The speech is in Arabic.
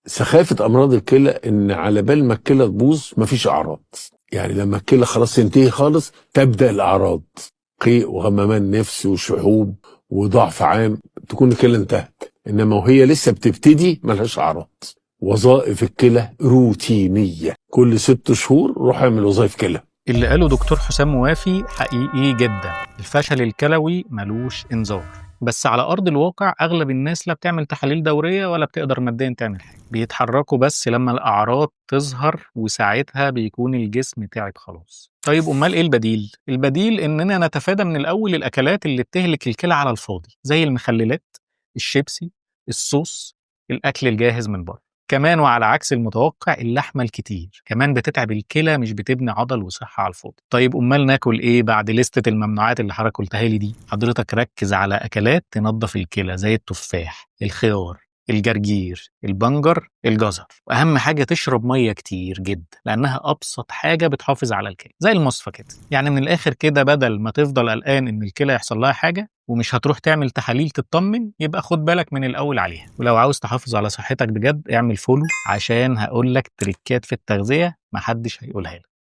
سخافة أمراض الكلى إن على بال ما الكلى تبوظ مفيش أعراض. يعني لما الكلى خلاص تنتهي خالص تبدأ الأعراض، قيء وغممان نفس وشحوب وضعف عام، تكون الكلى انتهت. إنما وهي لسه بتبتدي ملهاش أعراض. وظائف الكلى روتينية، كل 6 شهور روح اعمل وظائف كلى. اللي قاله دكتور حسام موافي حقيقي جدا، الفشل الكلوي ملوش انذار. بس على أرض الواقع أغلب الناس لا بتعمل تحاليل دورية ولا بتقدر ماديا تعمل حاجة، بيتحركوا بس لما الأعراض تظهر، وساعتها بيكون الجسم تعب خلاص. طيب أمال إيه البديل؟ البديل إننا نتفادى من الأول الأكلات اللي بتهلك الكلى على الفاضي، زي المخللات، الشيبسي، الصوص، الأكل الجاهز من بره. كمان وعلى عكس المتوقع اللحمة الكتير كمان بتتعب الكلى، مش بتبني عضل وصحة على الفاضي. طيب أمال ناكل إيه بعد لستة الممنوعات اللي حضرتك قلتها لي دي؟ حضرتك ركز على أكلات تنظف الكلى زي التفاح، الخيار، الجرجير، البنجر، الجزر. واهم حاجه تشرب ميه كتير جدا، لانها ابسط حاجه بتحافظ على الكلى، زي المصفى كده. يعني من الاخر كده، بدل ما تفضل قلقان ان الكلى يحصل لها حاجه ومش هتروح تعمل تحاليل تطمن، يبقى خد بالك من الاول عليها. ولو عاوز تحافظ على صحتك بجد اعمل فولو، عشان هقول لك تريكات في التغذيه محدش هيقولها لك.